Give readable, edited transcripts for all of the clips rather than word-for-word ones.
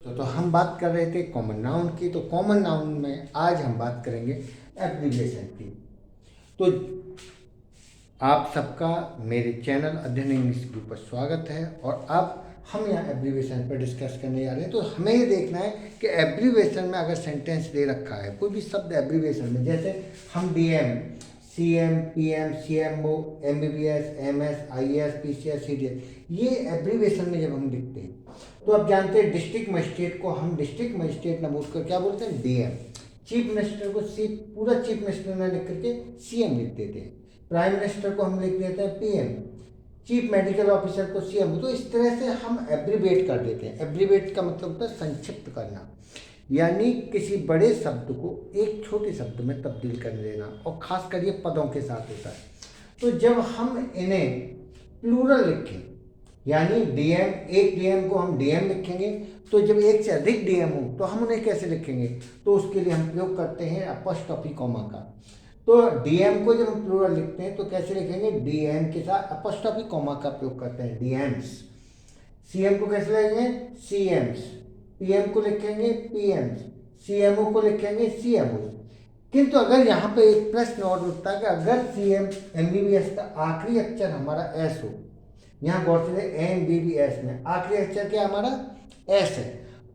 तो हम बात कर रहे थे कॉमन नाउन की। तो कॉमन नाउन में आज हम बात करेंगे एब्रीविएशन की। तो आप सबका मेरे चैनल अध्ययन इंग्लिश ग्रुप पर स्वागत है। और अब हम यहाँ एब्रीविएशन पर डिस्कस करने जा रहे हैं। तो हमें ये देखना है कि एब्रीविएशन में अगर सेंटेंस दे रखा है, कोई भी शब्द एब्रीविएशन में, जैसे हम DM, CM, PM, CMO, MBBS, MS, IAS, PCS, CDS, ये एब्रीविएशन में जब हम लिखते हैं तो आप जानते हैं डिस्ट्रिक्ट मजिस्ट्रेट को हम डिस्ट्रिक्ट मजिस्ट्रेट ना बोल कर क्या बोलते हैं, डीएम। चीफ मिनिस्टर को पूरा चीफ मिनिस्टर ना लिख करके सीएम लिख देते हैं। प्राइम मिनिस्टर को हम लिख देते हैं पीएम। चीफ मेडिकल ऑफिसर को सीएम। तो इस तरह से हम एब्रीवेट कर देते हैं। एब्रीवेट का मतलब होता है संक्षिप्त करना, यानी किसी बड़े शब्द को एक छोटे शब्द में तब्दील कर देना, और खासकर ये पदों के साथ होता है। तो जब हम इन्हें प्लूरल लिखें, यानी डीएम, एक डीएम को हम डीएम लिखेंगे, तो जब एक से अधिक डीएम हो तो हम उन्हें कैसे लिखेंगे, तो उसके लिए हम प्रयोग करते हैं अपोस्ट्रोफी कॉमा का। तो डीएम को जब हम प्लूरल लिखते हैं तो कैसे लिखेंगे, डीएम के साथ अपोस्ट्रोफी कॉमा का प्रयोग करते हैं, डीएम्स। सीएम को कैसे लिखेंगे, सीएम्स। पीएम को लिखेंगे पीएम्स। सीएमओ को लिखेंगे सीएमओ। किंतु अगर यहाँ पे एक प्रश्न और उठता है कि अगर सीएम एमबीबीएस का आखिरी अक्षर हमारा एस हो, यहाँ गौर से एमबीबीएस में आखिरी अक्षर क्या हमारा एस है,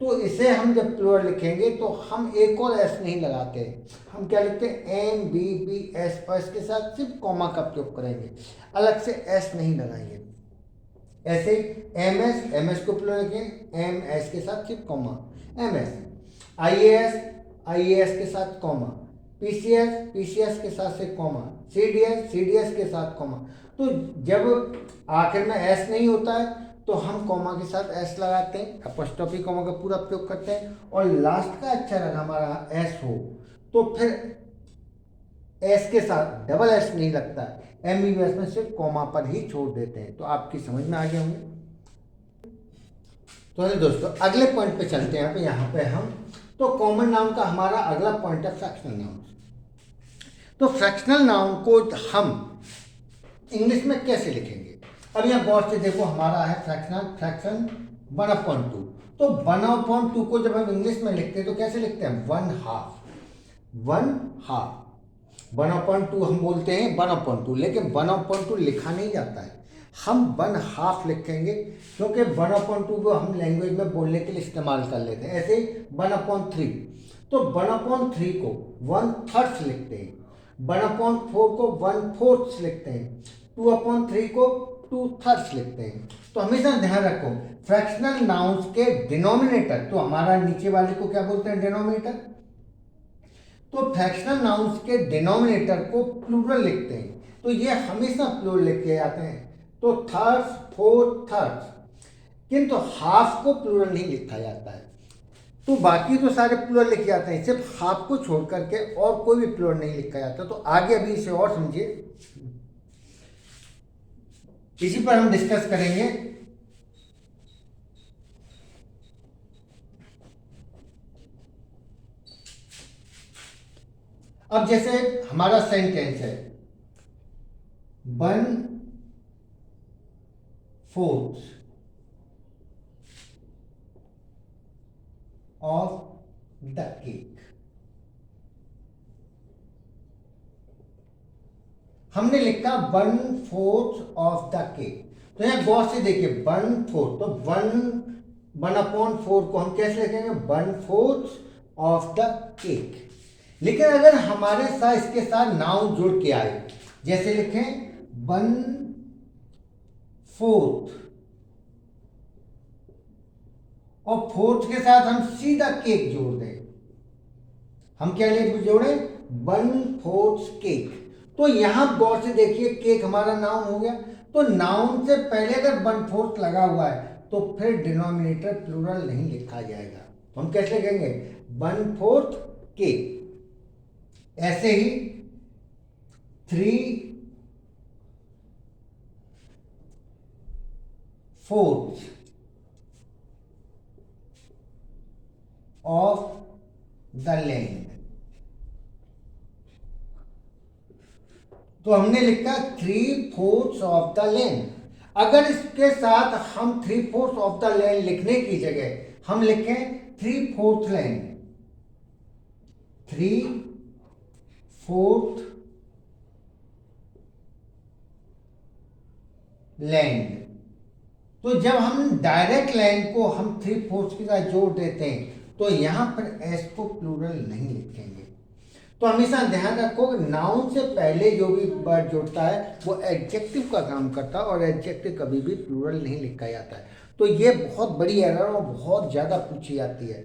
तो इसे हम जब प्लूरल लिखेंगे तो हम एक और एस नहीं लगाते, हम क्या लिखते हैं, एमबीबीएस, और इसके साथ सिर्फ कॉमा का प्रयोग करेंगे, अलग से एस नहीं लगाएंगे। ऐसे एमएस, एमएस को प्लूरल लिखेंगे एमएस के साथ सिर्फ कॉमा, एमएस। आईएएस, आईएएस के साथ कॉमा। पीसीएस, पीसीएस के साथ से कॉमा। सीडीएस, सीडीएस के साथ कॉमा। तो जब आखिर में एस नहीं होता है तो हम कॉमा के साथ एस लगाते हैं, अपोस्ट्रोफी कॉमा का पूरा प्रयोग करते हैं, और लास्ट का अक्षर अगर हमारा एस हो तो फिर एस के साथ डबल एस नहीं लगता है, एमबीबीएस में सिर्फ कॉमा पर ही छोड़ देते हैं। तो आपकी समझ में आ गए होंगे। तो अरे दोस्तों अगले पॉइंट पे चलते हैं। यहाँ पे हम तो कॉमन नाउन का हमारा अगला पॉइंट है फ्रैक्शनल नाउन। तो फ्रैक्शनल नाउन को हम इंग्लिश में कैसे लिखेंगे, अब यहाँ गौर से देखो, हमारा है फ्रैक्शन 1/2। तो 1/2 को जब हम इंग्लिश में लिखते हैं तो कैसे लिखते हैं, 1/2 1/2 हम बोलते हैं 1/2, लेकिन 1/2 लिखा नहीं जाता है, हम 1/2 लिखेंगे, क्योंकि 1/2 को हम लैंग्वेज में बोलने के लिए इस्तेमाल कर लेते हैं। ऐसे 1/3, तो 1/3 को 1/3 लिखते हैं, 1/4 को 1/4 लिखते हैं, 2/3 को 2/3 लिखते हैं। तो हमेशा ध्यान रखो फ्रैक्शनल नाउन्स के डिनोमिनेटर, तो हमारा नीचे वाले को क्या बोलते हैं, डिनोमिनेटर। तो फ्रैक्शनल नाउन्स के डिनोमिनेटर को प्लूरल लिखते हैं, तो ये हमेशा प्लूरल लिखे जाते हैं। तो थर्ड्स, फोर्थ, थर्ड्स, किंतु हाफ को प्लूरल नहीं लिखा जाता है। तो बाकी तो सारे प्लूरल लिखे जाते हैं, सिर्फ हाफ को छोड़ करके और कोई भी प्लूरल नहीं लिखा जाता। तो आगे अभी इसे और समझिए, इसी पर हम डिस्कस करेंगे। अब जैसे हमारा सेंटेंस है 1/4 ऑफ द केक। हमने लिखा 1/4 ऑफ द केक। तो यहां गौर से देखिए 1/4, तो 1/4 को हम कैसे लिखेंगे, 1/4 ऑफ द केक। लेकिन अगर हमारे साथ इसके साथ नाउन जुड़ के आए, जैसे लिखें 1/4 और 4 के साथ हम सीधा केक जोड़ दें, हम क्या जोड़े, 1/4 केक। तो यहां गौर से देखिए केक हमारा नाउन हो गया। तो नाउन से पहले अगर 1/4 लगा हुआ है तो फिर डिनोमिनेटर प्लूरल नहीं लिखा जाएगा, तो हम कैसे लिखेंगे, 1/4 केक। ऐसे ही 3/4 ऑफ द लैंड। तो हमने लिखा 3/4 ऑफ द लैंड। अगर इसके साथ हम 3/4 ऑफ द लैंड लिखने की जगह हम लिखें 3/4 लैंड, 3/4 लैंड। तो जब हम डायरेक्ट लाइन को हम 3/4 के साथ जोड़ देते हैं तो यहां पर एस को प्लूरल नहीं लिखेंगे। तो हमेशा ध्यान रखो नाउन से पहले जो भी वर्ड जुड़ता है वो एडजेक्टिव का काम करता है और एडजेक्टिव कभी भी प्लूरल नहीं लिखा जाता है। तो ये बहुत बड़ी एरर और बहुत ज़्यादा पूछी जाती है।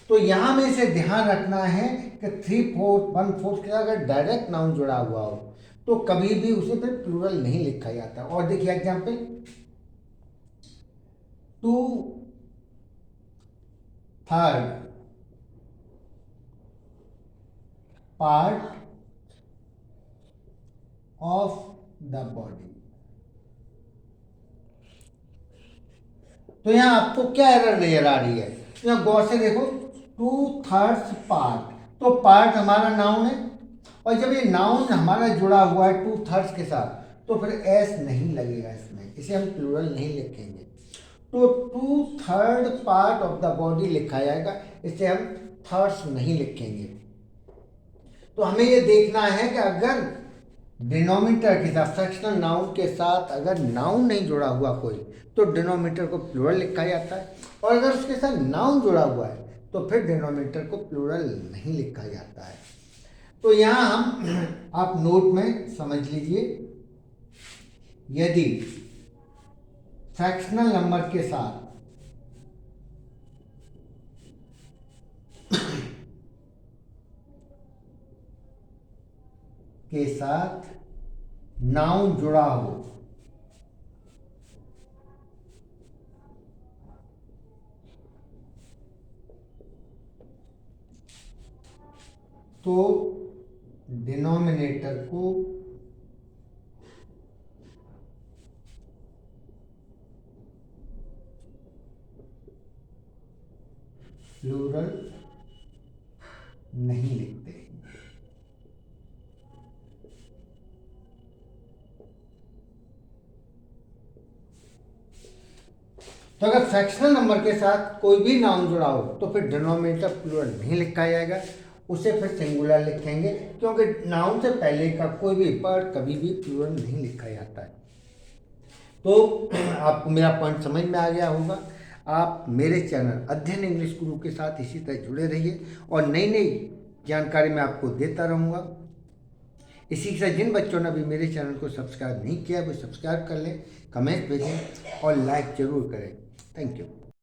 तो यहाँ में इसे ध्यान रखना है कि 3/4 1/4 के साथ अगर डायरेक्ट नाउन जुड़ा हुआ हो तो कभी भी उसे फिर प्लूरल नहीं लिखा जाता। और देखिए example, 2/3 part of the body. तो यहां आपको क्या एरर नजर आ रही है? यहां गौर से देखो, 2/3 पार्ट, तो पार्ट हमारा नाउन है और जब ये नाउन हमारा जुड़ा हुआ है 2/3 के साथ तो फिर एस नहीं लगेगा इसमें, इसे हम प्लूरल नहीं लिखेंगे। तो 2/3 पार्ट ऑफ द बॉडी लिखा जाएगा, इसे हम थर्ड्स नहीं लिखेंगे। तो हमें ये देखना है कि अगर डिनोमिनेटर के साथ फ्रैक्शनल नाउन के साथ अगर नाउन नहीं जुड़ा हुआ कोई तो डिनोमिनेटर को प्लूरल लिखा जाता है, और अगर उसके साथ नाउन जुड़ा हुआ है तो फिर डिनोमिनेटर को प्लूरल नहीं लिखा जाता है। तो यहाँ हम आप नोट में समझ लीजिए, यदि फ्रैक्शनल नंबर के साथ नाउन जुड़ा हो तो डिनोमिनेटर को प्लूरल नहीं लिखते। तो अगर फ्रैक्शनल नंबर के साथ कोई भी नाउन जुड़ा हो तो फिर डिनोमिनेटर प्लूरल नहीं लिखा जाएगा, उसे फिर सिंगुलर लिखेंगे, क्योंकि नाउन से पहले का कोई भी वर्ड कभी भी प्लूरल नहीं लिखा जाता है। तो आपको मेरा पॉइंट समझ में आ गया होगा। आप मेरे चैनल अध्ययन इंग्लिश गुरु के साथ इसी तरह जुड़े रहिए और नई नई जानकारी मैं आपको देता रहूँगा। इसी के साथ जिन बच्चों ने अभी मेरे चैनल को सब्सक्राइब नहीं किया वो सब्सक्राइब कर लें, कमेंट भेजें और लाइक जरूर करें। Thank you.